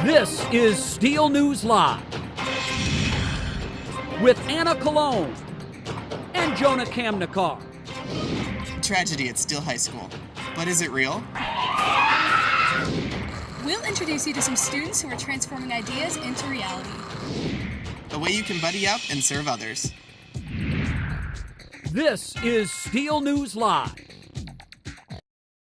This is Steele News Live with Anna Cologne and Jonah Kamnikar. Tragedy at Steele High School. But is it real? We'll introduce you to some students who are transforming ideas into reality. A way you can buddy up and serve others. This is Steele News Live.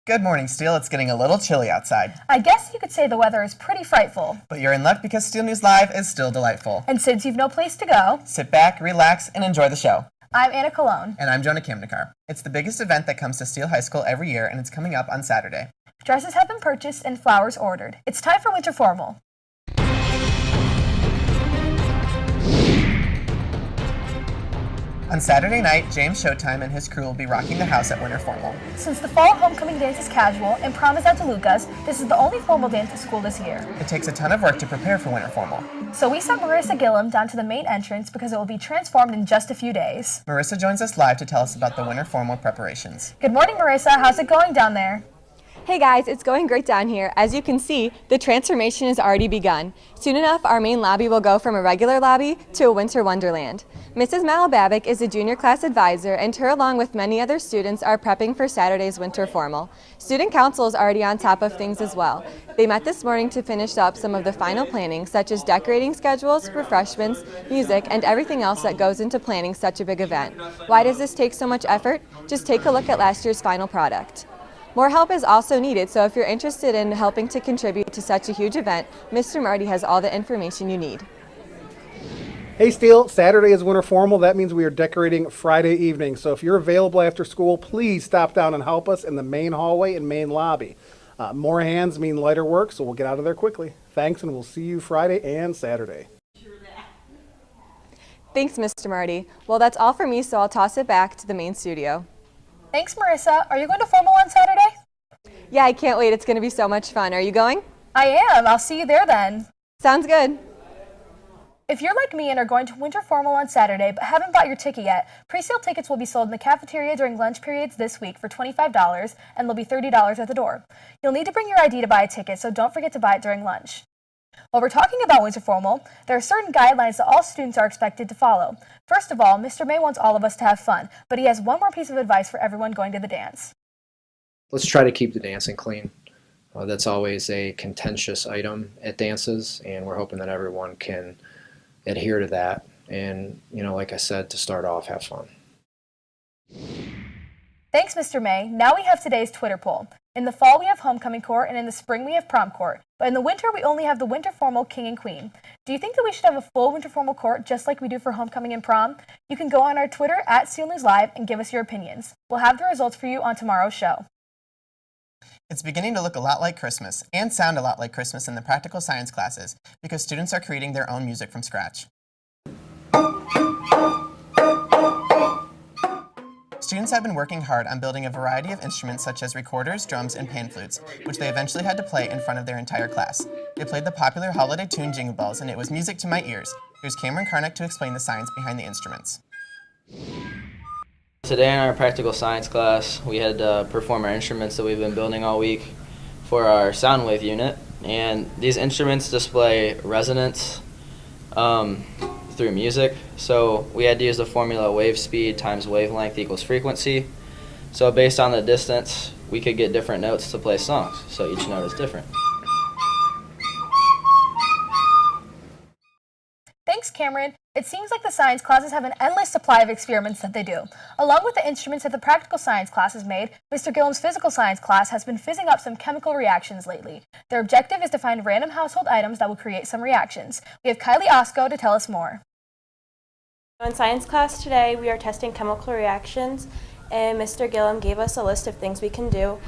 Good morning, Steele. It's getting a little chilly outside. I guess you could say the weather is pretty frightful. But you're in luck because Steele News Live is still delightful. And since you've no place to go, sit back, relax, and enjoy the show. I'm Anna Cologne. And I'm Jonah Kamnikar. It's the biggest event that comes to Steele High School every year, and it's coming up on Saturday. Dresses have been purchased and flowers ordered. It's time for winter formal. On Saturday night, James Showtime and his crew will be rocking the house at Winter Formal. Since the fall homecoming dance is casual and prom is at DeLuca's, this is the only formal dance at school this year. It takes a ton of work to prepare for Winter Formal. So we sent Marissa Gillum down to the main entrance because it will be transformed in just a few days. Marissa joins us live to tell us about the Winter Formal preparations. Good morning, Marissa. How's it going down there? Hey guys, it's going great down here. As you can see, the transformation has already begun. Soon enough, our main lobby will go from a regular lobby to a winter wonderland. Mrs. Malababic is a junior class advisor, and her along with many other students are prepping for Saturday's winter formal. Student council is already on top of things as well. They met this morning to finish up some of the final planning, such as decorating schedules, refreshments, music, and everything else that goes into planning such a big event. Why does this take so much effort? Just take a look at last year's final product. More help is also needed, so if you're interested in helping to contribute to such a huge event, Mr. Marty has all the information you need. Hey Steele, Saturday is winter formal. That means we are decorating Friday evening. So if you're available after school, please stop down and help us in the main hallway and main lobby. More hands mean lighter work, so we'll get out of there quickly. Thanks, and we'll see you Friday and Saturday. Thanks, Mr. Marty. Well, that's all for me, so I'll toss it back to the main studio. Thanks, Marissa. Are you going to formal on Saturday? Yeah, I can't wait. It's going to be so much fun. Are you going? I am. I'll see you there then. Sounds good. If you're like me and are going to winter formal on Saturday but haven't bought your ticket yet, pre-sale tickets will be sold in the cafeteria during lunch periods this week for $25 and they'll be $30 at the door. You'll need to bring your ID to buy a ticket, so don't forget to buy it during lunch. While we're talking about winter formal, there are certain guidelines that all students are expected to follow. First of all, Mr. May wants all of us to have fun, but he has one more piece of advice for everyone going to the dance. Let's try to keep the dancing clean. That's always a contentious item at dances, and we're hoping that everyone can adhere to that. And, like I said, to start off, have fun. Thanks, Mr. May. Now we have today's Twitter poll. In the fall, we have homecoming court, and in the spring, we have prom court. But in the winter, we only have the winter formal king and queen. Do you think that we should have a full winter formal court just like we do for homecoming and prom? You can go on our Twitter at Steele News Live and give us your opinions. We'll have the results for you on tomorrow's show. It's beginning to look a lot like Christmas and sound a lot like Christmas in the practical science classes because students are creating their own music from scratch. Students have been working hard on building a variety of instruments such as recorders, drums, and pan flutes, which they eventually had to play in front of their entire class. They played the popular holiday tune Jingle Bells, and it was music to my ears. Here's Cameron Karnick to explain the science behind the instruments. Today in our practical science class, we had to perform our instruments that we've been building all week for our sound wave unit. And these instruments display resonance through music. So we had to use the formula wave speed times wavelength equals frequency. So based on the distance, we could get different notes to play songs. So each note is different. Thanks, Cameron. It seems like the science classes have an endless supply of experiments that they do. Along with the instruments that the practical science classes made, Mr. Gillum's physical science class has been fizzing up some chemical reactions lately. Their objective is to find random household items that will create some reactions. We have Kylie Osco to tell us more. In science class today, we are testing chemical reactions, and Mr. Gillum gave us a list of things we can do.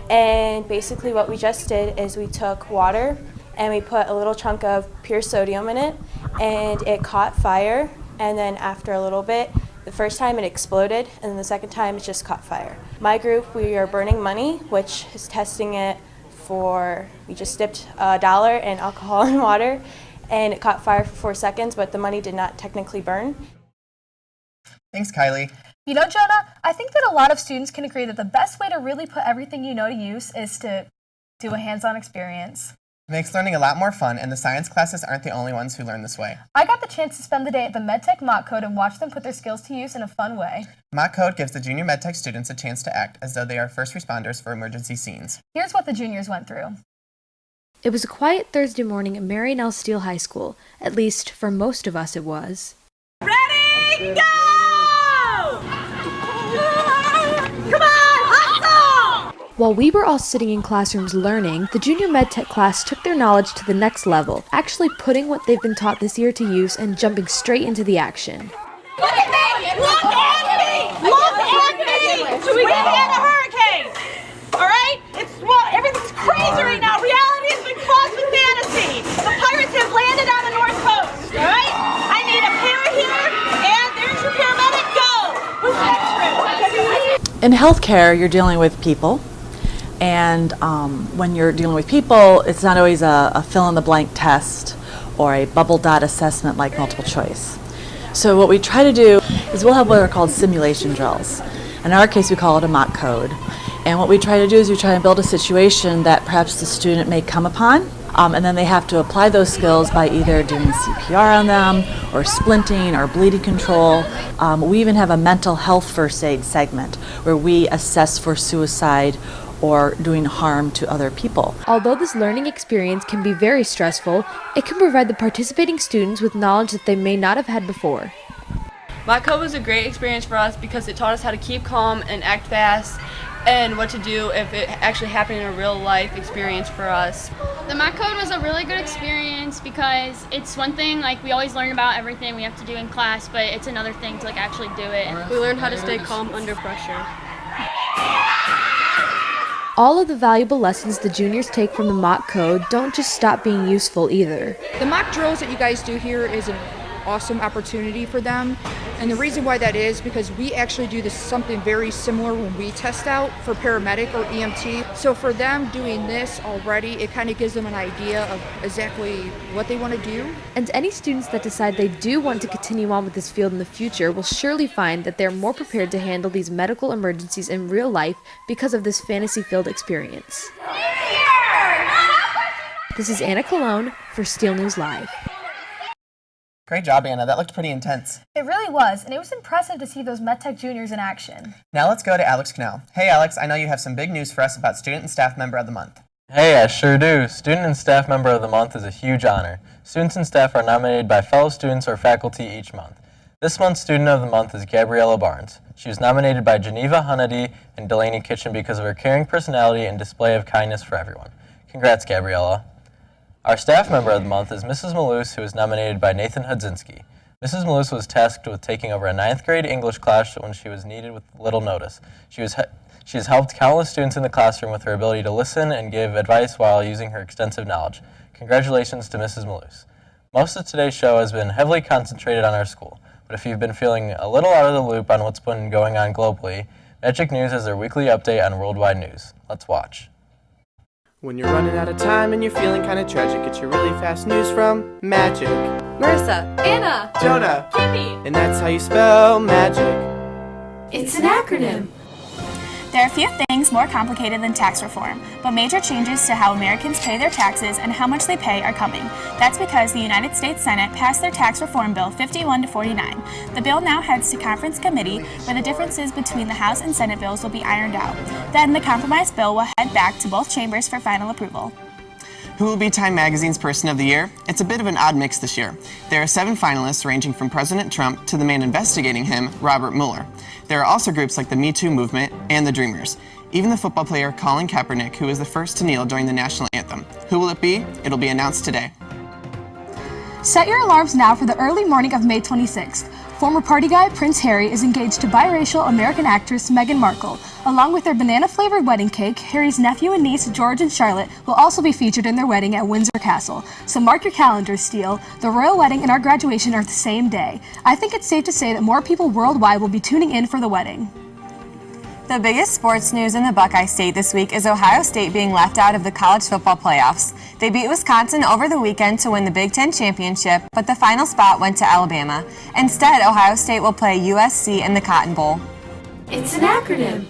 And basically what we just did is we took water and we put a little chunk of pure sodium in it, and it caught fire. And then after a little bit, the first time it exploded, and then the second time it just caught fire. My group, we are burning money, which is testing it for, we just dipped $1 in alcohol and water, and it caught fire for 4 seconds, but the money did not technically burn. Thanks, Kylie. You know, Jonah, I think that a lot of students can agree that the best way to really put everything you know to use is to do a hands-on experience. It makes learning a lot more fun, and the science classes aren't the only ones who learn this way. I got the chance to spend the day at the MedTech Mock Code and watch them put their skills to use in a fun way. Mock Code gives the junior MedTech students a chance to act as though they are first responders for emergency scenes. Here's what the juniors went through. It was a quiet Thursday morning at Marion L. Steele High School. At least, for most of us, it was. Ready, go! Come on, hustle! While we were all sitting in classrooms learning, the junior MedTech class took their knowledge to the next level, actually putting what they've been taught this year to use and jumping straight into the action. Look at me! Look at me! Look at me! We had a hurricane! All right? Everything's crazy right now. Reality has been crossed with fantasy. The pirates have landed on the North Coast. All right? I need a para here, and there's your paramedic. Go! Who's next? In healthcare, you're dealing with people, and when you're dealing with people, it's not always a fill-in-the-blank test or a bubble dot assessment like multiple choice. So what we try to do is we'll have what are called simulation drills. In our case, we call it a mock code. And what we try to do is we try and build a situation that perhaps the student may come upon, and then they have to apply those skills by either doing CPR on them, or splinting, or bleeding control. We even have a mental health first aid segment where we assess for suicide or doing harm to other people. Although this learning experience can be very stressful, it can provide the participating students with knowledge that they may not have had before. Mock Code was a great experience for us because it taught us how to keep calm and act fast, and what to do if it actually happened in a real life experience for us. The mock code was a really good experience because it's one thing, like, we always learn about everything we have to do in class, but it's another thing to actually do it. We learned how to stay calm under pressure. All of the valuable lessons the juniors take from the mock code don't just stop being useful either. The mock drills that you guys do here is an awesome opportunity for them, and the reason why that is because we actually do something very similar when we test out for paramedic or EMT. So for them doing this already, it kind of gives them an idea of exactly what they want to do. And any students that decide they do want to continue on with this field in the future will surely find that they're more prepared to handle these medical emergencies in real life because of this fantasy-filled experience. This is Anna Colon for Steele News Live. Great job, Anna. That looked pretty intense. It really was, and it was impressive to see those MedTech juniors in action. Now let's go to Alex Knell. Hey, Alex, I know you have some big news for us about Student and Staff Member of the Month. Hey, I sure do. Student and Staff Member of the Month is a huge honor. Students and staff are nominated by fellow students or faculty each month. This month's Student of the Month is Gabriella Barnes. She was nominated by Geneva Hunnady and Delaney Kitchen because of her caring personality and display of kindness for everyone. Congrats, Gabriella. Our Staff Member of the Month is Mrs. Malouse, who was nominated by Nathan Hudzinski. Mrs. Malouse was tasked with taking over a 9th grade English class when she was needed with little notice. She has helped countless students in the classroom with her ability to listen and give advice while using her extensive knowledge. Congratulations to Mrs. Malouse. Most of today's show has been heavily concentrated on our school, but if you've been feeling a little out of the loop on what's been going on globally, Magic News has their weekly update on worldwide news. Let's watch. When you're running out of time and you're feeling kind of tragic, get your really fast news from Magic. Marissa, Anna, Jonah, Kimmy. And that's how you spell magic. It's an acronym. There are few things more complicated than tax reform, but major changes to how Americans pay their taxes and how much they pay are coming. That's because the United States Senate passed their tax reform bill 51-49. The bill now heads to conference committee, where the differences between the House and Senate bills will be ironed out. Then the compromise bill will head back to both chambers for final approval. Who will be Time Magazine's Person of the Year? It's a bit of an odd mix this year. There are 7 finalists ranging from President Trump to the man investigating him, Robert Mueller. There are also groups like the Me Too movement and the Dreamers. Even the football player Colin Kaepernick, who was the first to kneel during the national anthem. Who will it be? It'll be announced today. Set your alarms now for the early morning of May 26th. Former party guy Prince Harry is engaged to biracial American actress Meghan Markle. Along with their banana-flavored wedding cake, Harry's nephew and niece George and Charlotte will also be featured in their wedding at Windsor Castle. So mark your calendars, Steele. The royal wedding and our graduation are the same day. I think it's safe to say that more people worldwide will be tuning in for the wedding. The biggest sports news in the Buckeye State this week is Ohio State being left out of the college football playoffs. They beat Wisconsin over the weekend to win the Big Ten championship, but the final spot went to Alabama. Instead, Ohio State will play USC in the Cotton Bowl. It's an acronym.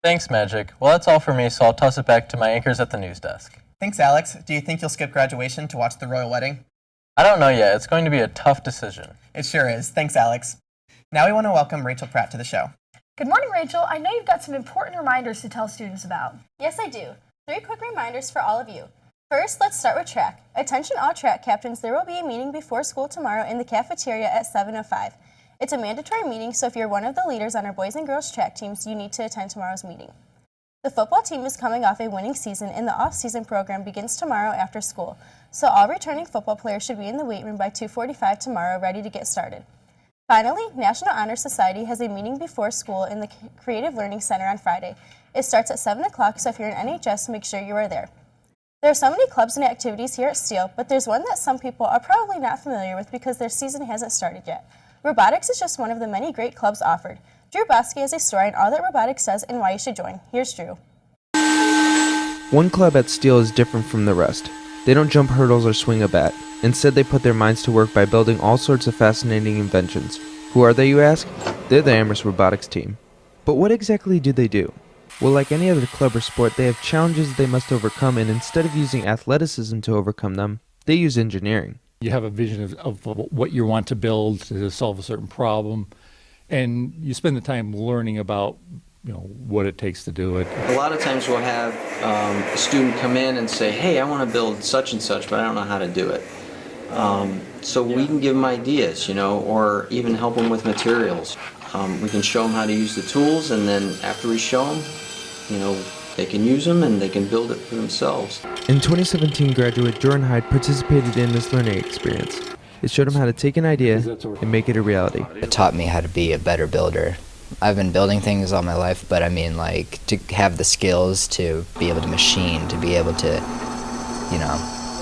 Thanks, Magic. Well, that's all for me, so I'll toss it back to my anchors at the news desk. Thanks, Alex. Do you think you'll skip graduation to watch the royal wedding? I don't know yet. It's going to be a tough decision. It sure is. Thanks, Alex. Now we want to welcome Rachel Pratt to the show. Good morning, Rachel. I know you've got some important reminders to tell students about. Yes, I do. 3 quick reminders for all of you. First, let's start with track. Attention all track captains, there will be a meeting before school tomorrow in the cafeteria at 7:05. It's a mandatory meeting, so if you're one of the leaders on our boys and girls track teams, you need to attend tomorrow's meeting. The football team is coming off a winning season, and the off-season program begins tomorrow after school, so all returning football players should be in the weight room by 2:45 tomorrow, ready to get started. Finally, National Honor Society has a meeting before school in the Creative Learning Center on Friday. It starts at 7 o'clock, so if you're in NHS, make sure you are there. There are so many clubs and activities here at Steele, but there's one that some people are probably not familiar with because their season hasn't started yet. Robotics is just one of the many great clubs offered. Drew Bosky has a story on all that robotics does and why you should join. Here's Drew. One club at Steele is different from the rest. They don't jump hurdles or swing a bat. Instead, they put their minds to work by building all sorts of fascinating inventions. Who are they, you ask? They're the Amherst robotics team. But what exactly do they do? Well, like any other club or sport, they have challenges they must overcome, and instead of using athleticism to overcome them, they use engineering. You have a vision of what you want to build to solve a certain problem, and you spend the time learning about what it takes to do it. A lot of times we'll have a student come in and say, hey, I want to build such and such, but I don't know how to do it. So we can give them ideas, or even help them with materials. We can show them how to use the tools, and then after we show them, they can use them and they can build it for themselves. In 2017, graduate Jordan Hyde participated in this learning experience. It showed him how to take an idea and make it a reality. It taught me how to be a better builder. I've been building things all my life, but I mean, to have the skills to be able to machine, to be able to,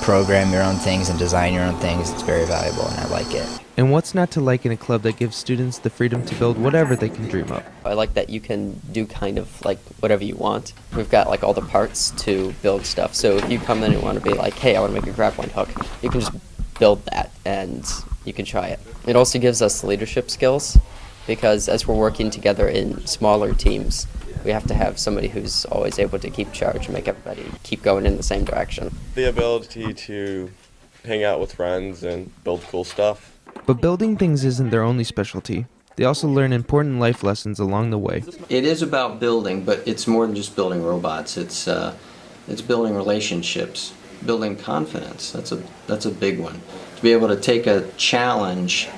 program your own things and design your own things, it's very valuable, and I like it. And what's not to like in a club that gives students the freedom to build whatever they can dream of? I like that you can do kind of like whatever you want. We've got like all the parts to build stuff, so if you come in and want to be like, hey, I want to make a grappling hook, you can just build that and you can try it. It also gives us leadership skills, because as we're working together in smaller teams, we have to have somebody who's always able to keep charge and make everybody keep going in the same direction. The ability to hang out with friends and build cool stuff. But building things isn't their only specialty. They also learn important life lessons along the way. It is about building, but it's more than just building robots. It's building relationships, building confidence. That's a big one. To be able to take a challenge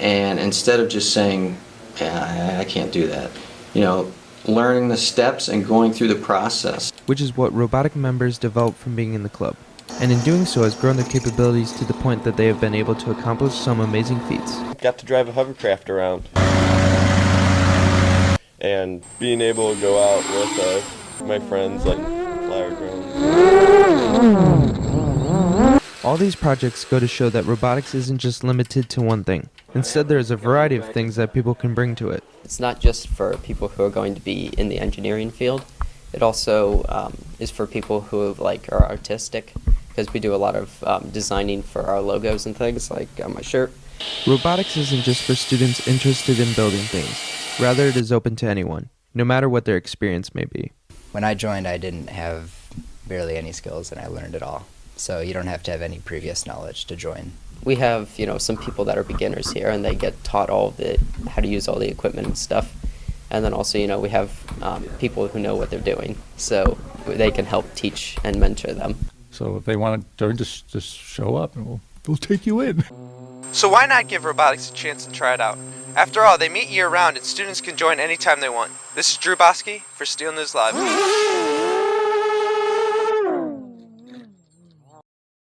and instead of just saying, I can't do that, learning the steps and going through the process. Which is what robotic members develop from being in the club. And in doing so has grown their capabilities to the point that they have been able to accomplish some amazing feats. Got to drive a hovercraft around. And being able to go out with my friends, like flower drones. All these projects go to show that robotics isn't just limited to one thing. Instead, there is a variety of things that people can bring to it. It's not just for people who are going to be in the engineering field. It also is for people who are artistic, because we do a lot of designing for our logos and things, like on my shirt. Robotics isn't just for students interested in building things. Rather, it is open to anyone, no matter what their experience may be. When I joined, I didn't have barely any skills, and I learned it all. So you don't have to have any previous knowledge to join. We have, some people that are beginners here, and they get taught how to use all the equipment and stuff. And then also, we have people who know what they're doing, so they can help teach and mentor them. So if they want to join, just show up, and we'll take you in. So why not give robotics a chance and try it out? After all, they meet year-round, and students can join anytime they want. This is Drew Bosky for Steele News Live.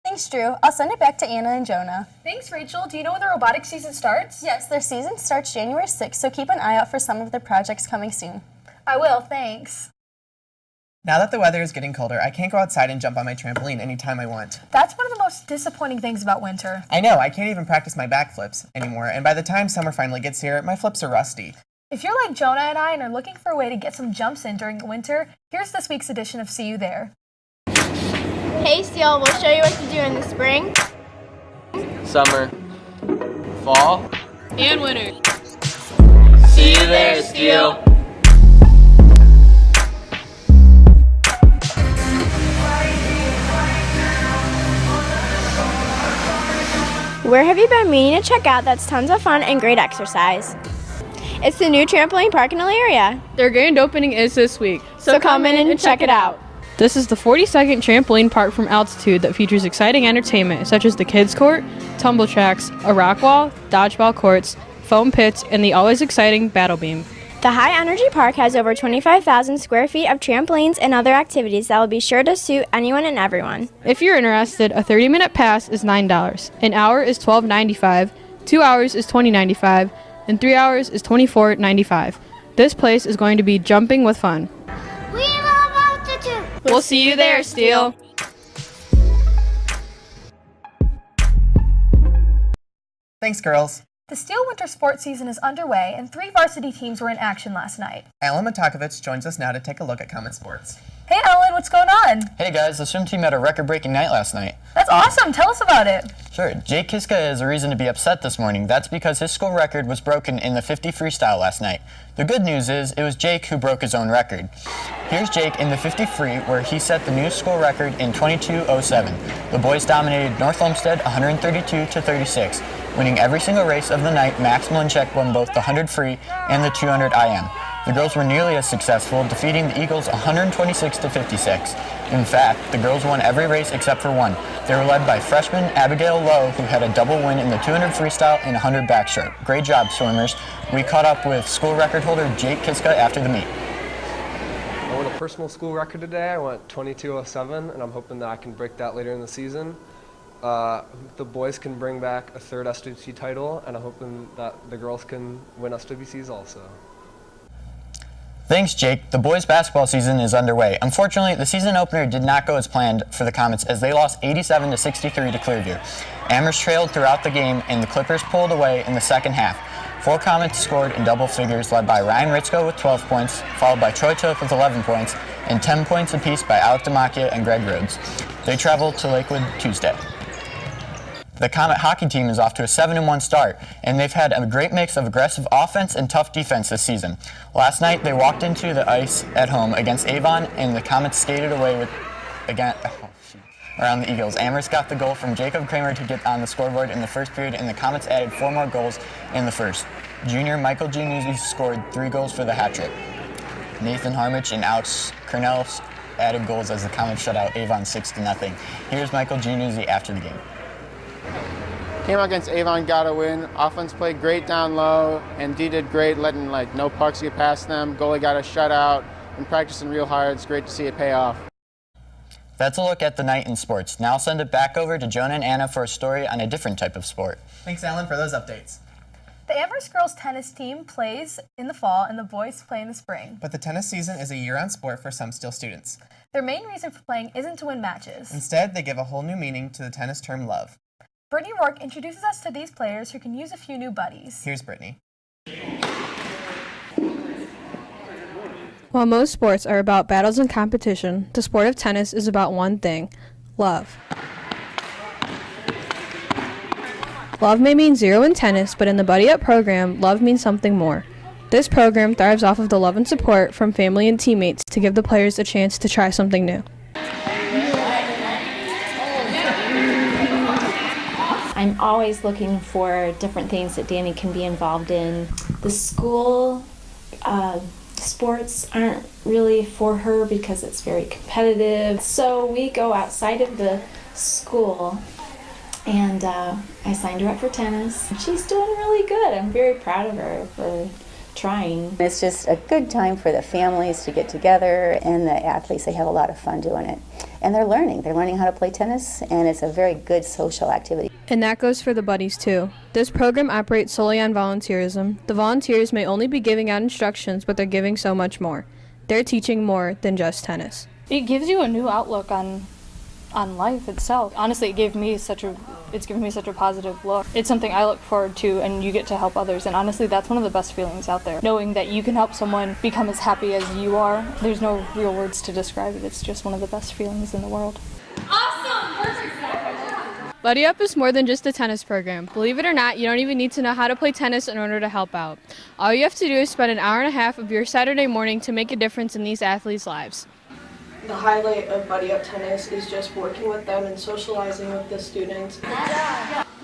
Thanks, Drew. I'll send it back to Anna and Jonah. Thanks, Rachel. Do you know when the robotics season starts? Yes, their season starts January 6th, so keep an eye out for some of their projects coming soon. I will, thanks. Now that the weather is getting colder, I can't go outside and jump on my trampoline anytime I want. That's one of the most disappointing things about winter. I know, I can't even practice my backflips anymore, and by the time summer finally gets here, my flips are rusty. If you're like Jonah and I and are looking for a way to get some jumps in during the winter, here's this week's edition of See You There. Hey Steele, we'll show you what to do in the spring, Summer, fall, and winter. See you there, Steele. Where have you been meaning to check out that's tons of fun and great exercise? It's the new trampoline park in the area. Their grand opening is this week, So come in and check it out. This is the 42nd trampoline park from altitude that features exciting entertainment such as the kids court, tumble tracks, a rock wall, dodgeball courts, foam pits, and the always exciting battle beam. The High Energy Park has over 25,000 square feet of trampolines and other activities that will be sure to suit anyone and everyone. If you're interested, a 30-minute pass is $9, an hour is $12.95, 2 hours is $20.95, and 3 hours is $24.95. This place is going to be jumping with fun. We love altitude. We'll see you there, Steele. Thanks, girls. The Steele winter sports season is underway, and 3 varsity teams were in action last night. Alan Matakovich joins us now to take a look at Comet Sports. Hey, Alan, what's going on? Hey guys, the swim team had a record-breaking night last night. That's awesome. Tell us about it. Sure, Jake Kiska has a reason to be upset this morning. That's because his school record was broken in the 50 freestyle last night. The good news is it was Jake who broke his own record. Here's Jake in the 50 free, where he set the new school record in 22:07. The boys dominated North Olmsted 132-36, winning every single race of the night. Max Mlinchek won both the 100 free and the 200 IM. The girls were nearly as successful, defeating the Eagles 126-56. In fact, the girls won every race except for one. They were led by freshman Abigail Lowe, who had a double win in the 200 freestyle and 100 backstroke. Great job, swimmers. We caught up with school record holder Jake Kiska after the meet. I won a personal school record today. I went 22:07, and I'm hoping that I can break that later in the season. The boys can bring back a 3rd SWC title, and I'm hoping that the girls can win SWCs also. Thanks, Jake. The boys' basketball season is underway. Unfortunately, the season opener did not go as planned for the Comets as they lost 87-63 to Clearview. Amherst trailed throughout the game, and the Clippers pulled away in the second half. 4 Comets scored in double figures, led by Ryan Ritzko with 12 points, followed by Troy Toth with 11 points, and 10 points apiece by Alec Demakia and Greg Rhodes. They traveled to Lakewood Tuesday. The Comet hockey team is off to a 7-1 start, and they've had a great mix of aggressive offense and tough defense this season. Last night, they walked into the ice at home against Avon, and the Comets skated away around the Eagles. Amherst got the goal from Jacob Kramer to get on the scoreboard in the first period, and the Comets added 4 more goals in the first. Junior Michael Giannuzzi scored 3 goals for the hat trick. Nathan Harmich and Alex Cornell added goals as the Comets shut out Avon 6-0. Here's Michael Giannuzzi after the game. Came out against Avon, got a win. Offense played great down low, and D did great, letting no pucks get past them. Goalie got a shutout and practicing real hard. It's great to see it pay off. That's a look at the night in sports. Now I'll send it back over to Jonah and Anna for a story on a different type of sport. Thanks, Alan, for those updates. The Amherst girls tennis team plays in the fall, and the boys play in the spring. But the tennis season is a year-round sport for some Steele students. Their main reason for playing isn't to win matches. Instead, they give a whole new meaning to the tennis term love. Brittany Rourke introduces us to these players who can use a few new buddies. Here's Brittany. While most sports are about battles and competition, the sport of tennis is about one thing: love. Love may mean 0 in tennis, but in the Buddy Up program, love means something more. This program thrives off of the love and support from family and teammates to give the players a chance to try something new. I'm always looking for different things that Danny can be involved in. The school sports aren't really for her because it's very competitive. So we go outside of the school, and I signed her up for tennis. She's doing really good. I'm very proud of her for trying. It's just a good time for the families to get together, and the athletes, they have a lot of fun doing it. And they're learning how to play tennis, and it's a very good social activity. And that goes for the buddies too. This program operates solely on volunteerism. The volunteers may only be giving out instructions, but they're giving so much more. They're teaching more than just tennis. It gives you a new outlook on life itself. Honestly, it's given me such a positive look. It's something I look forward to, and you get to help others, and honestly that's one of the best feelings out there. Knowing that you can help someone become as happy as you are, there's no real words to describe it. It's just one of the best feelings in the world. Awesome! Perfect. Buddy Up is more than just a tennis program. Believe it or not, you don't even need to know how to play tennis in order to help out. All you have to do is spend an hour and a half of your Saturday morning to make a difference in these athletes' lives. The highlight of Buddy Up Tennis is just working with them and socializing with the students.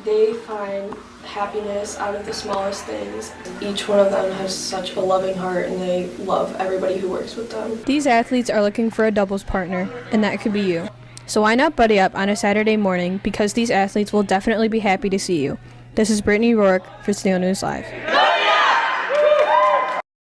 they find happiness out of the smallest things. Each one of them has such a loving heart and they love everybody who works with them. These athletes are looking for a doubles partner, and that could be you. So why not buddy up on a Saturday morning, because these athletes will definitely be happy to see you. This is Brittany Rourke for Steele News Live.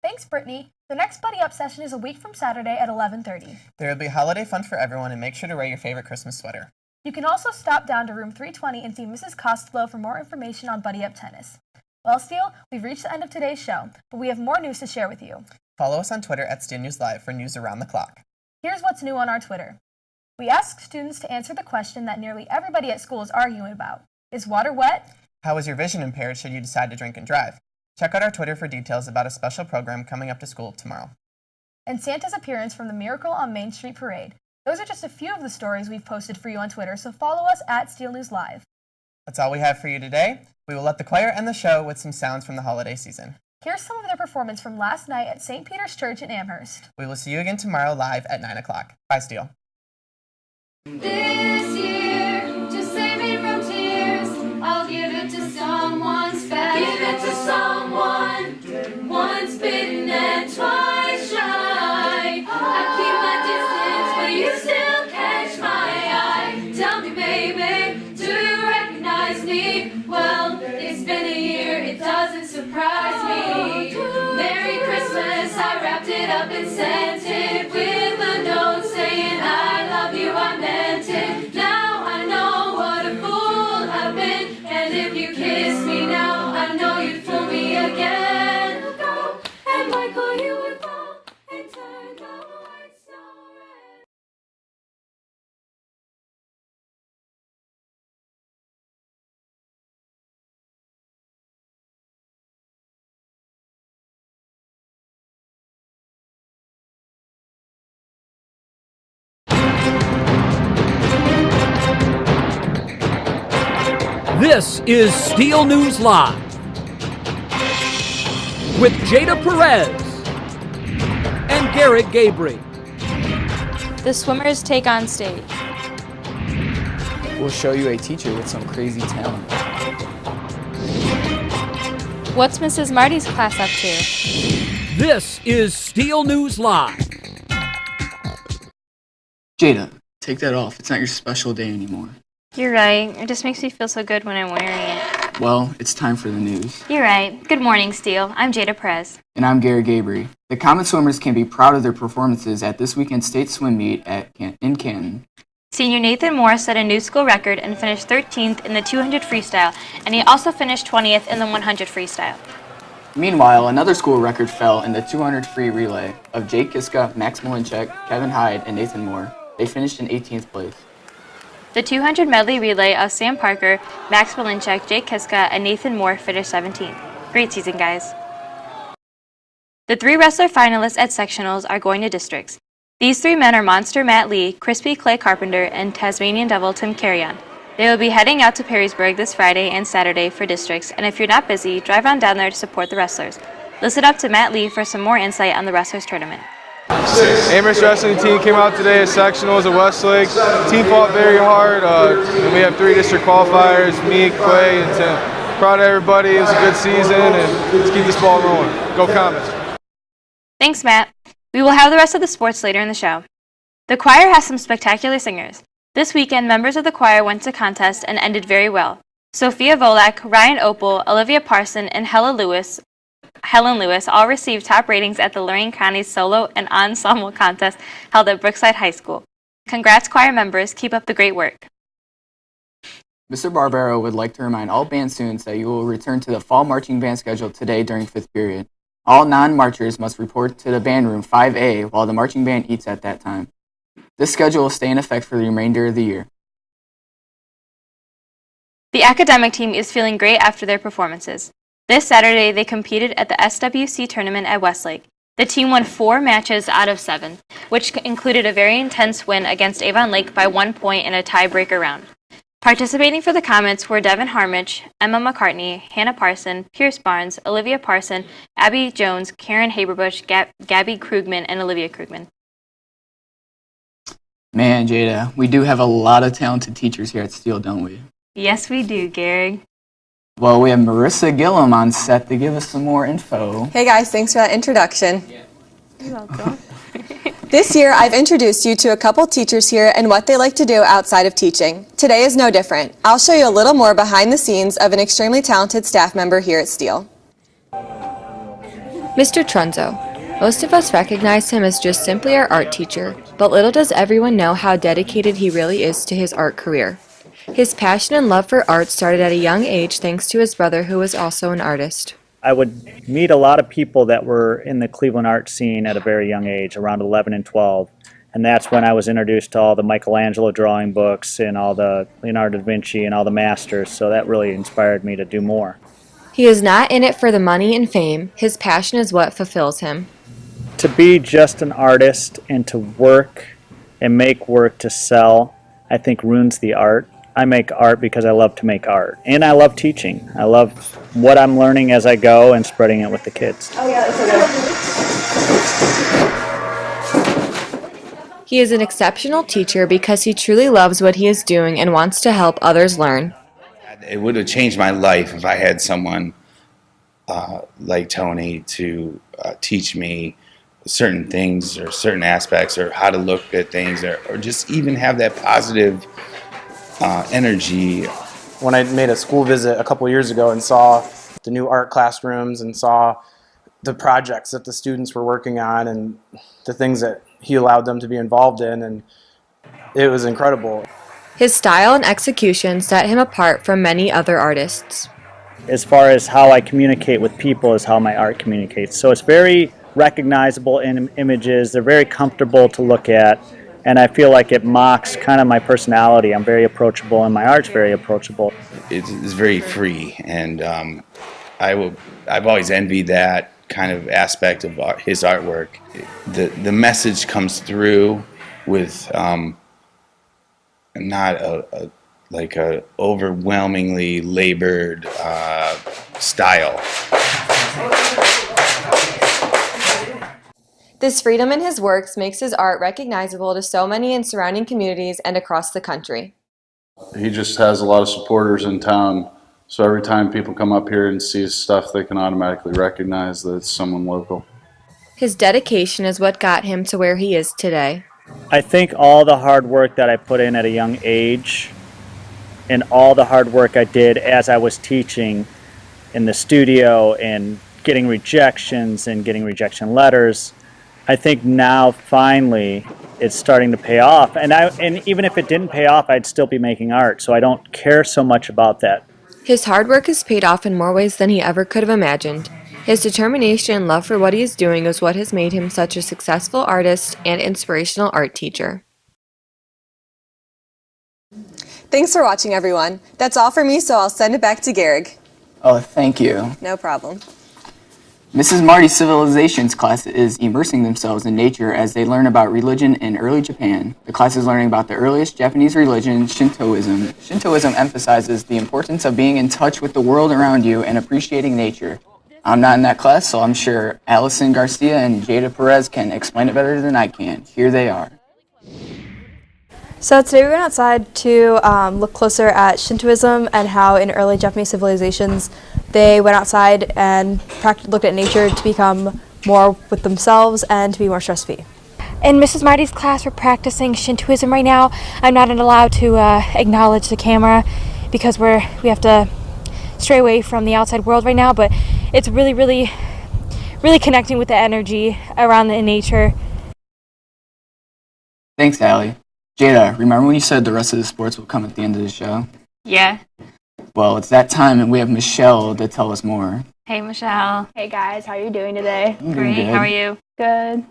Thanks, Brittany. The next Buddy Up session is a week from Saturday at 11:30. There will be holiday fun for everyone, and make sure to wear your favorite Christmas sweater. You can also stop down to room 320 and see Mrs. Costello for more information on Buddy Up Tennis. Well, Steele, we've reached the end of today's show, but we have more news to share with you. Follow us on Twitter at Steele News Live for news around the clock. Here's what's new on our Twitter. We asked students to answer the question that nearly everybody at school is arguing about. Is water wet? How is your vision impaired should you decide to drink and drive? Check out our Twitter for details about a special program coming up to school tomorrow. And Santa's appearance from the Miracle on Main Street Parade. Those are just a few of the stories we've posted for you on Twitter, so follow us at Steele News Live. That's all we have for you today. We will let the choir end the show with some sounds from the holiday season. Here's some of their performance from last night at St. Peter's Church in Amherst. We will see you again tomorrow live at 9 o'clock. Bye, Steele. This year, to save me from tears, I'll give it to someone special. Give it to someone once bitten and twice shy. I keep my distance, but you still catch my eye. Tell me, baby, do you recognize me? Well, it's been a year, it doesn't surprise me. Merry Christmas, I wrapped it up and sent it with a note saying I love you, I meant it. Now I know what a fool I've been, and if you kiss me now, I know you'd fool me again. Go, and Michael, you would fall and turn the white snow red. This is Steele News Live with Jada Perez and Garrett Gabry. The swimmers take on stage. We'll show you a teacher with some crazy talent. What's Mrs. Marty's class up to? This is Steele News Live. Jada, take that off. It's not your special day anymore. You're right. It just makes me feel so good when I'm wearing it. Well, it's time for the news. You're right. Good morning, Steele. I'm Jada Perez. And I'm Garrett Gabry. The Comet Swimmers can be proud of their performances at this weekend's state swim meet in Canton. Senior Nathan Moore set a new school record and finished 13th in the 200 freestyle, and he also finished 20th in the 100 freestyle. Meanwhile, another school record fell in the 200 free relay of Jake Kiska, Max Malinchek, Kevin Hyde, and Nathan Moore. They finished in 18th place. The 200 medley relay of Sam Parker, Max Malinchek, Jake Kiska, and Nathan Moore finished 17th. Great season, guys. The 3 wrestler finalists at sectionals are going to districts. These 3 men are Monster Matt Lee, Crispy Clay Carpenter, and Tasmanian Devil Tim Carrion. They will be heading out to Perrysburg this Friday and Saturday for districts, and if you're not busy, drive on down there to support the wrestlers. Listen up to Matt Lee for some more insight on the wrestlers tournament. Amherst wrestling team came out today at sectionals at Westlake. The team fought very hard. And we have 3 district qualifiers, me, Clay, and Tim. Proud of everybody. It was a good season, and let's keep this ball rolling. Go Comets. Thanks, Matt. We will have the rest of the sports later in the show. The choir has some spectacular singers. This weekend, members of the choir went to contest and ended very well. Sophia Volak, Ryan Opal, Olivia Parson, and Helen Lewis all received top ratings at the Lorraine County Solo and Ensemble Contest held at Brookside High School. Congrats, choir members. Keep up the great work. Mr. Barbero would like to remind all band students that you will return to the fall marching band schedule today during 5th period. All non-marchers must report to the band room 5A while the marching band eats at that time. This schedule will stay in effect for the remainder of the year. The academic team is feeling great after their performances. This Saturday, they competed at the SWC tournament at Westlake. The team won 4 matches out of 7, which included a very intense win against Avon Lake by 1 point in a tiebreaker round. Participating for the Comets were Devin Harmich, Emma McCartney, Hannah Parson, Pierce Barnes, Olivia Parson, Abby Jones, Karen Haberbush, Gabby Krugman, and Olivia Krugman. Man, Jada, we do have a lot of talented teachers here at Steele, don't we? Yes, we do, Garrick. Well, we have Marissa Gillum on set to give us some more info. Hey guys, thanks for that introduction. You're welcome. This year, I've introduced you to a couple teachers here and what they like to do outside of teaching. Today is no different. I'll show you a little more behind the scenes of an extremely talented staff member here at Steele. Mr. Trunzo. Most of us recognize him as just simply our art teacher, but little does everyone know how dedicated he really is to his art career. His passion and love for art started at a young age thanks to his brother who was also an artist. I would meet a lot of people that were in the Cleveland art scene at a very young age, around 11 and 12. And that's when I was introduced to all the Michelangelo drawing books and all the Leonardo da Vinci and all the masters. So that really inspired me to do more. He is not in it for the money and fame. His passion is what fulfills him. To be just an artist and to work and make work to sell, I think ruins the art. I make art because I love to make art. And I love teaching. I love what I'm learning as I go and spreading it with the kids. Oh yeah, that's okay. He is an exceptional teacher because he truly loves what he is doing and wants to help others learn. It would have changed my life if I had someone like Tony to teach me certain things or certain aspects or how to look at things or just even have that positive energy. When I made a school visit a couple years ago and saw the new art classrooms and saw the projects that the students were working on and the things that he allowed them to be involved in, and it was incredible. His style and execution set him apart from many other artists. As far as how I communicate with people is how my art communicates. So it's very recognizable in images. They're very comfortable to look at. And I feel like it mocks kind of my personality. I'm very approachable, and my art's very approachable. It's very free, and I've always envied that kind of aspect of his artwork. The message comes through with not a overwhelmingly labored style. This freedom in his works makes his art recognizable to so many in surrounding communities and across the country. He just has a lot of supporters in town, so every time people come up here and see his stuff, they can automatically recognize that it's someone local. His dedication is what got him to where he is today. I think all the hard work that I put in at a young age and all the hard work I did as I was teaching in the studio and getting rejections and getting rejection letters, I think now finally it's starting to pay off. And even if it didn't pay off, I'd still be making art, so I don't care so much about that. His hard work has paid off in more ways than he ever could have imagined. His determination and love for what he is doing is what has made him such a successful artist and inspirational art teacher. Thanks for watching, everyone. That's all for me, so I'll send it back to Garrick. Oh, thank you. No problem. Mrs. Marty's Civilizations class is immersing themselves in nature as they learn about religion in early Japan. The class is learning about the earliest Japanese religion, Shintoism. Shintoism emphasizes the importance of being in touch with the world around you and appreciating nature. I'm not in that class, so I'm sure Allison Garcia and Jada Perez can explain it better than I can. Here they are. So today we went outside to look closer at Shintoism and how in early Japanese civilizations they went outside and looked at nature to become more with themselves and to be more stress-free. In Mrs. Marty's class, we're practicing Shintoism right now. I'm not allowed to acknowledge the camera because we have to stray away from the outside world right now, but it's really connecting with the energy around the nature. Thanks, Allie. Jada, remember when you said the rest of the sports will come at the end of the show? Yeah. Well, it's that time, and we have Michelle to tell us more. Hey, Michelle. Hey, guys. How are you doing today? I'm doing Great. good. How are you? Good.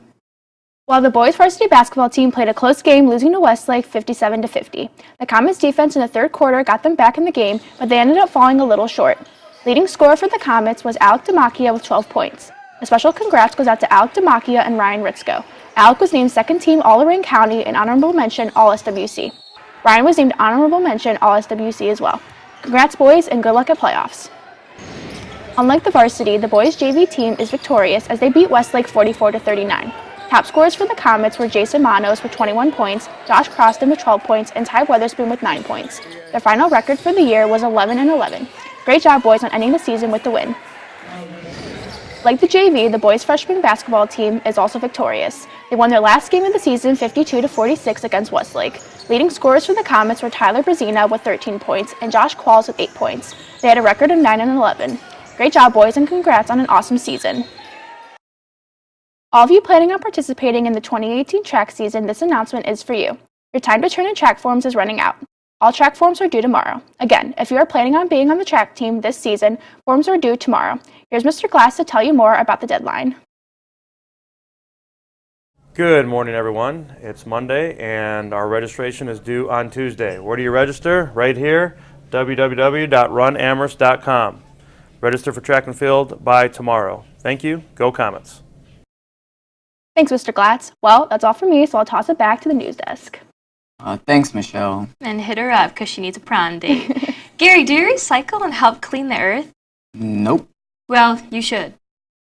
Well, the boys varsity basketball team played a close game, losing to Westlake 57-50. The Comets defense in the third quarter got them back in the game, but they ended up falling a little short. Leading scorer for the Comets was Alec DeMacchia with 12 points. A special congrats goes out to Alec DeMacchia and Ryan Ritzko. Alec was named second team All-Lorraine County and honorable mention All-SWC. Ryan was named honorable mention All-SWC as well. Congrats, boys, and good luck at playoffs. Unlike the varsity, the boys' JV team is victorious as they beat Westlake 44-39. Top scorers for the Comets were Jason Manos with 21 points, Josh Croston with 12 points, and Ty Weatherspoon with 9 points. Their final record for the year was 11-11. Great job, boys, on ending the season with the win. Like the JV, the boys' freshman basketball team is also victorious. They won their last game of the season 52-46 against Westlake. Leading scorers for the Comets were Tyler Brazina with 13 points and Josh Qualls with 8 points. They had a record of 9-11. Great job, boys, and congrats on an awesome season. All of you planning on participating in the 2018 track season, this announcement is for you. Your time to turn in track forms is running out. All track forms are due tomorrow. Again, if you are planning on being on the track team this season, forms are due tomorrow. Here's Mr. Glass to tell you more about the deadline. Good morning, everyone. It's Monday, and our registration is due on Tuesday. Where do you register? Right here, www.runamherst.com. Register for track and field by tomorrow. Thank you. Go Comets. Thanks, Mr. Glatz. Well, that's all for me, so I'll toss it back to the news desk. Thanks, Michelle. And hit her up because she needs a prom date. Gary, do you recycle and help clean the earth? Nope. Well, you should.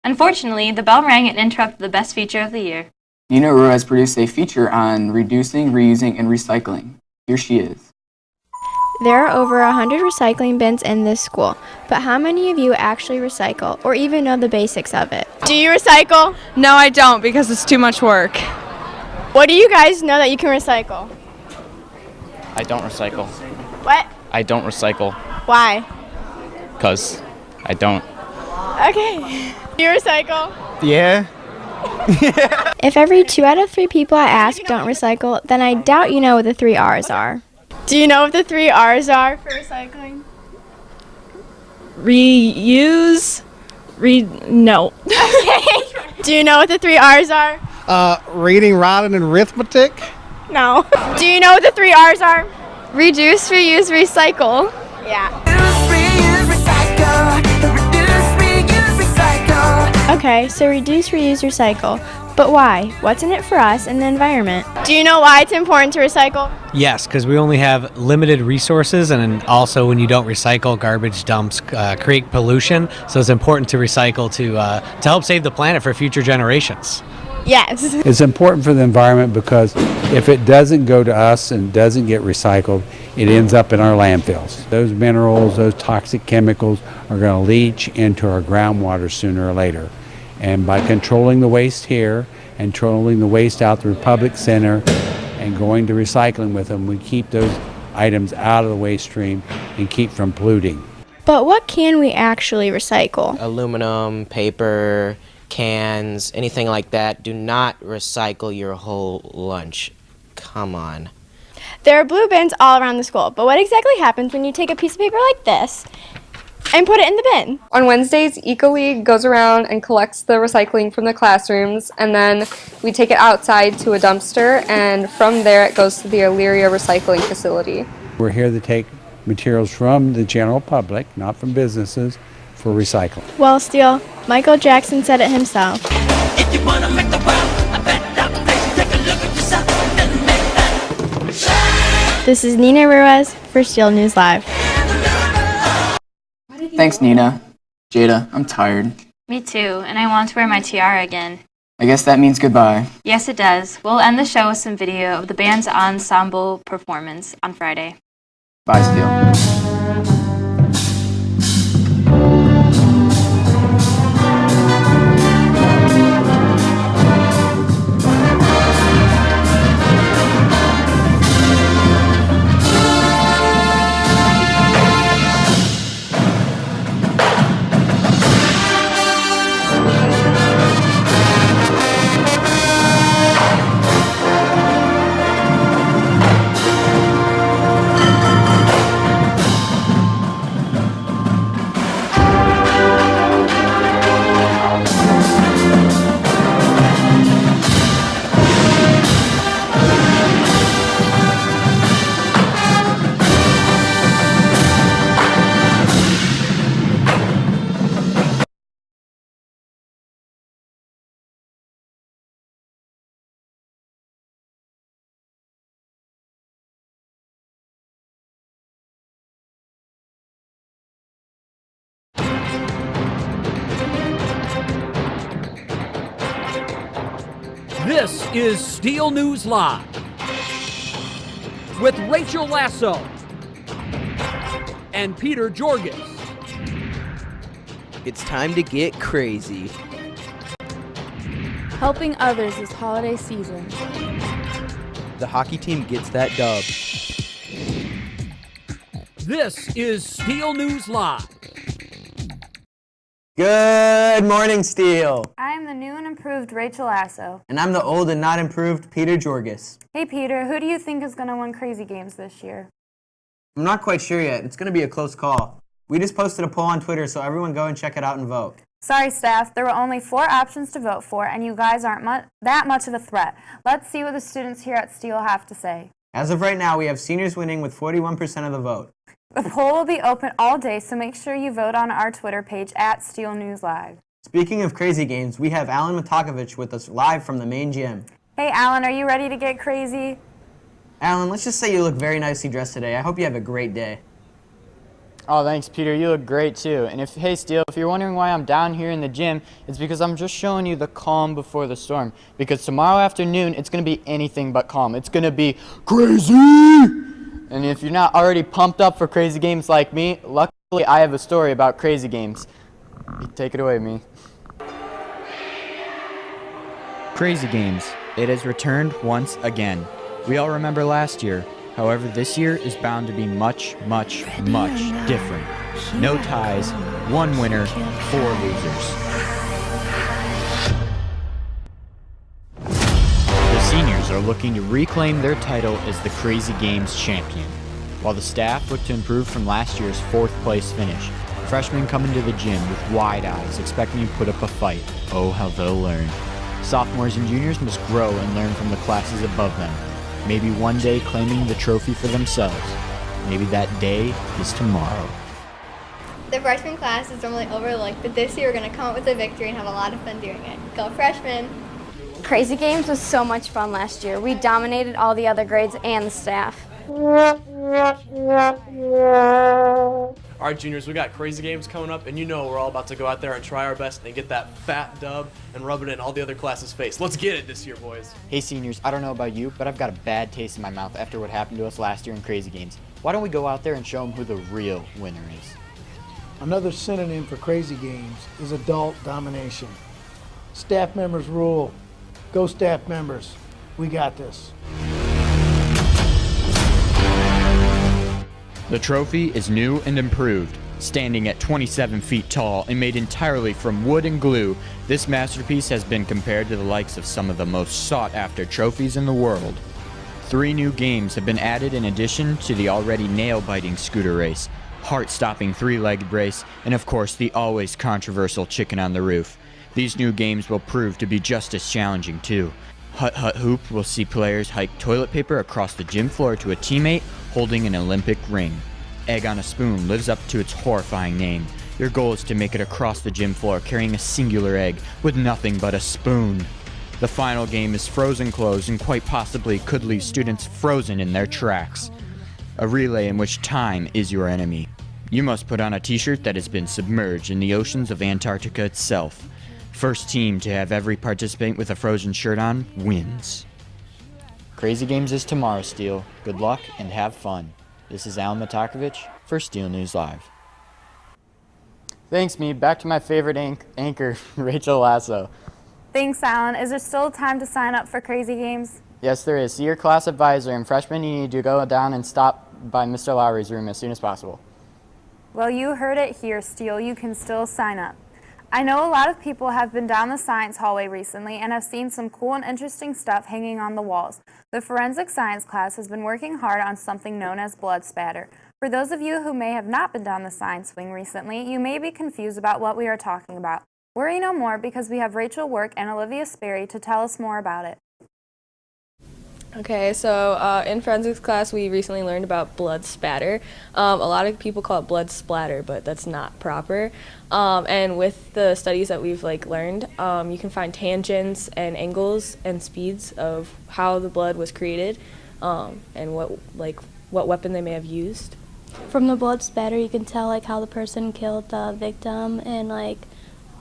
Unfortunately, the bell rang and interrupted the best feature of the year. Nina Ruiz produced a feature on reducing, reusing, and recycling. Here she is. There are over 100 recycling bins in this school, but how many of you actually recycle or even know the basics of it? Do you recycle? No, I don't because it's too much work. What do you guys know that you can recycle? I don't recycle. What? I don't recycle. Why? Because I don't. Okay. Do you recycle? Yeah. If every 2 out of 3 people I ask don't recycle, then I doubt you know what the 3 R's are. Do you know what the 3 R's are for recycling? Reuse. No. Okay. Do you know what the 3 R's are? Reading, writing, and arithmetic. No. Do you know what the 3 R's are? Reduce, reuse, recycle. Yeah. Okay, so reduce, reuse, recycle. But why? What's in it for us and the environment? Do you know why it's important to recycle? Yes, because we only have limited resources, and also when you don't recycle, garbage dumps create pollution. So it's important to recycle to help save the planet for future generations. Yes. It's important for the environment because if it doesn't go to us and doesn't get recycled, it ends up in our landfills. Those minerals, those toxic chemicals are going to leach into our groundwater sooner or later. And by controlling the waste here and controlling the waste out the Republic Center and going to recycling with them, we keep those items out of the waste stream and keep from polluting. But what can we actually recycle? Aluminum, paper, cans, anything like that. Do not recycle your whole lunch. Come on. There are blue bins all around the school, but what exactly happens when you take a piece of paper like this and put it in the bin? On Wednesdays, Eco League goes around and collects the recycling from the classrooms, and then we take it outside to a dumpster, and from there it goes to the Elyria recycling facility. We're here to take materials from the general public, not from businesses, for recycling. Well, Steele, Michael Jackson said it himself. If you wanna make the world a better place, take a look at yourself and make that. This is Nina Ruiz for Steele News Live. Thanks, Nina. Jada, I'm tired. Me too, and I want to wear my tiara again. I guess that means goodbye. Yes, it does. We'll end the show with some video of the band's ensemble performance on Friday. Bye, Steele. This is Steele News Live with Rachel Lasso and Peter Jorges. It's time to get crazy. Helping others this holiday season. The hockey team gets that dub. This is Steele News Live. Good morning, Steele. I'm the new and improved Rachel Lasso. And I'm the old and not improved Peter Jorges. Hey Peter, who do you think is going to win Crazy Games this year? I'm not quite sure yet. It's going to be a close call. We just posted a poll on Twitter, so everyone go and check it out and vote. Sorry staff, there were only 4 options to vote for, and you guys aren't that much of a threat. Let's see what the students here at Steele have to say. As of right now, we have seniors winning with 41% of the vote. The poll will be open all day, so make sure you vote on our Twitter page at Steele News Live. Speaking of crazy games, we have Alan Matakovich with us live from the main gym. Hey Alan, are you ready to get crazy? Alan, let's just say you look very nicely dressed today. I hope you have a great day. Oh, thanks, Peter. You look great, too. And hey, Steele, if you're wondering why I'm down here in the gym, it's because I'm just showing you the calm before the storm. Because tomorrow afternoon, it's going to be anything but calm. It's going to be crazy! And if you're not already pumped up for crazy games like me, luckily I have a story about crazy games. Take it away, me. Crazy Games. It has returned once again. We all remember last year. However, this year is bound to be much, much, much different. No ties, 1 winner, 4 losers. The seniors are looking to reclaim their title as the Crazy Games champion. While the staff look to improve from last year's 4th place finish, freshmen come into the gym with wide eyes, expecting to put up a fight. Oh, how they'll learn. Sophomores and juniors must grow and learn from the classes above them. Maybe one day claiming the trophy for themselves. Maybe that day is tomorrow. The freshman class is normally overlooked, but this year we're going to come up with a victory and have a lot of fun doing it. Go freshmen! Crazy Games was so much fun last year. We dominated all the other grades and the staff. All right, juniors, we got Crazy Games coming up, and you know we're all about to go out there and try our best and get that fat dub and rub it in all the other classes' face. Let's get it this year, boys. Hey seniors, I don't know about you, but I've got a bad taste in my mouth after what happened to us last year in Crazy Games. Why don't we go out there and show them who the real winner is? Another synonym for Crazy Games is adult domination. Staff members rule. Go staff members. We got this. The trophy is new and improved. Standing at 27 feet tall and made entirely from wood and glue, this masterpiece has been compared to the likes of some of the most sought-after trophies in the world. 3 new games have been added in addition to the already nail-biting scooter race, heart-stopping 3-legged race, and of course the always controversial chicken on the roof. These new games will prove to be just as challenging too. Hut Hut Hoop will see players hike toilet paper across the gym floor to a teammate holding an Olympic ring. Egg on a Spoon lives up to its horrifying name. Your goal is to make it across the gym floor carrying a singular egg with nothing but a spoon. The final game is Frozen Clothes and quite possibly could leave students frozen in their tracks. A relay in which time is your enemy. You must put on a t-shirt that has been submerged in the oceans of Antarctica itself. First team to have every participant with a frozen shirt on wins. Crazy Games is tomorrow, Steele. Good luck and have fun. This is Alan Matakovich for Steele News Live. Thanks, me. Back to my favorite anchor, Rachel Lasso. Thanks, Alan. Is there still time to sign up for Crazy Games? Yes, there is. See your class advisor, and freshmen, you need to go down and stop by Mr. Lowry's room as soon as possible. Well, you heard it here, Steele. You can still sign up. I know a lot of people have been down the science hallway recently and have seen some cool and interesting stuff hanging on the walls. The forensic science class has been working hard on something known as blood spatter. For those of you who may have not been down the science wing recently, you may be confused about what we are talking about. Worry no more because we have Rachel Work and Olivia Sperry to tell us more about it. Okay, so in forensics class we recently learned about blood spatter. A lot of people call it blood splatter, but that's not proper. And with the studies that we've learned, you can find tangents and angles and speeds of how the blood was created, and what weapon they may have used. From the blood spatter, you can tell how the person killed the victim and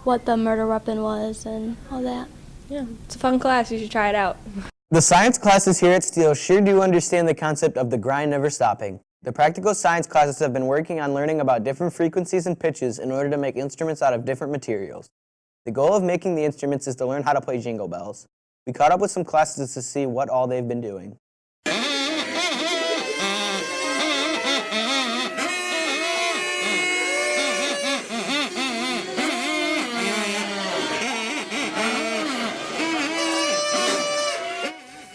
what the murder weapon was and all that. Yeah, it's a fun class. You should try it out. The science classes here at Steele sure do understand the concept of the grind never stopping. The practical science classes have been working on learning about different frequencies and pitches in order to make instruments out of different materials. The goal of making the instruments is to learn how to play jingle bells. We caught up with some classes to see what all they've been doing.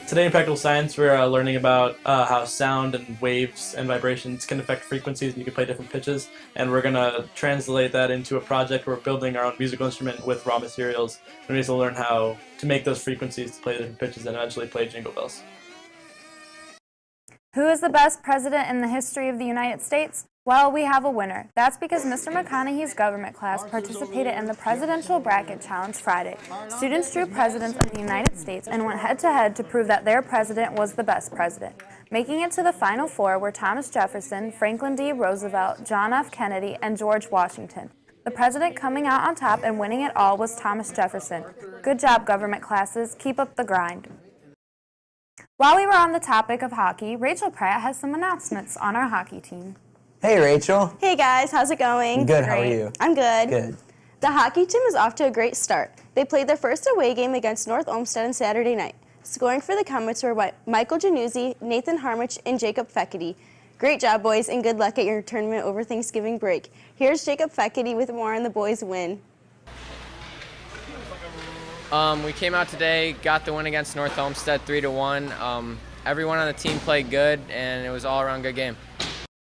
Today in Practical Science, we're learning about how sound and waves and vibrations can affect frequencies, and you can play different pitches. And we're going to translate that into a project where we're building our own musical instrument with raw materials. And we need to learn how to make those frequencies to play different pitches and eventually play jingle bells. Who is the best president in the history of the United States? Well, we have a winner. That's because Mr. McConaughey's government class participated in the Presidential Bracket Challenge Friday. Students drew presidents of the United States and went head-to-head to prove that their president was the best president. Making it to the Final Four were Thomas Jefferson, Franklin D. Roosevelt, John F. Kennedy, and George Washington. The president coming out on top and winning it all was Thomas Jefferson. Good job, government classes. Keep up the grind. While we were on the topic of hockey, Rachel Pratt has some announcements on our hockey team. Hey, Rachel. Hey guys, how's it going? Good, how are you? I'm good. Good. The hockey team is off to a great start. They played their first away game against North Olmsted on Saturday night. Scoring for the Comets were Michael Januzzi, Nathan Harmich, and Jacob Feckety. Great job, boys, and good luck at your tournament over Thanksgiving break. Here's Jacob Feckety with more on the boys' win. We came out today, got the win against North Olmsted 3-1. Everyone on the team played good, and it was all around good game.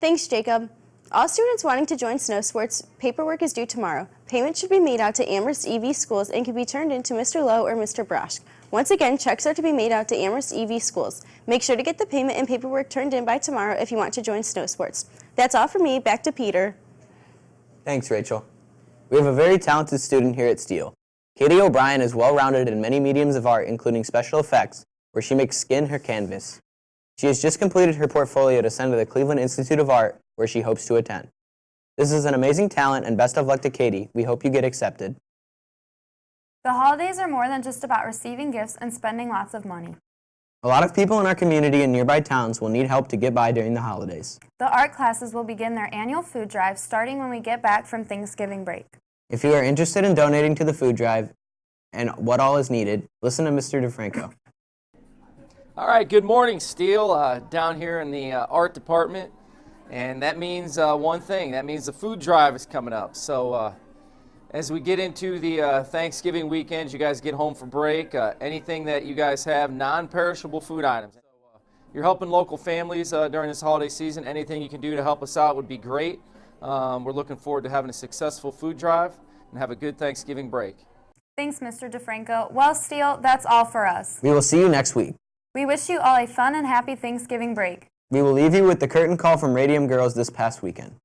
Thanks, Jacob. All students wanting to join snow sports, paperwork is due tomorrow. Payment should be made out to Amherst EV Schools and can be turned in to Mr. Lowe or Mr. Brosh. Once again, checks are to be made out to Amherst EV Schools. Make sure to get the payment and paperwork turned in by tomorrow if you want to join snow sports. That's all for me. Back to Peter. Thanks, Rachel. We have a very talented student here at Steele. Katie O'Brien is well-rounded in many mediums of art, including special effects, where she makes skin her canvas. She has just completed her portfolio to send to the Cleveland Institute of Art, where she hopes to attend. This is an amazing talent, and best of luck to Katie. We hope you get accepted. The holidays are more than just about receiving gifts and spending lots of money. A lot of people in our community and nearby towns will need help to get by during the holidays. The art classes will begin their annual food drive starting when we get back from Thanksgiving break. If you are interested in donating to the food drive and what all is needed, listen to Mr. DeFranco. All right, good morning, Steele. Down here in the art department, and that means one thing. That means the food drive is coming up. So as we get into the Thanksgiving weekend, you guys get home for break, anything that you guys have, non-perishable food items. You're helping local families during this holiday season. Anything you can do to help us out would be great. We're looking forward to having a successful food drive and have a good Thanksgiving break. Thanks, Mr. DeFranco. Well, Steele, that's all for us. We will see you next week. We wish you all a fun and happy Thanksgiving break. We will leave you with the curtain call from Radium Girls this past weekend.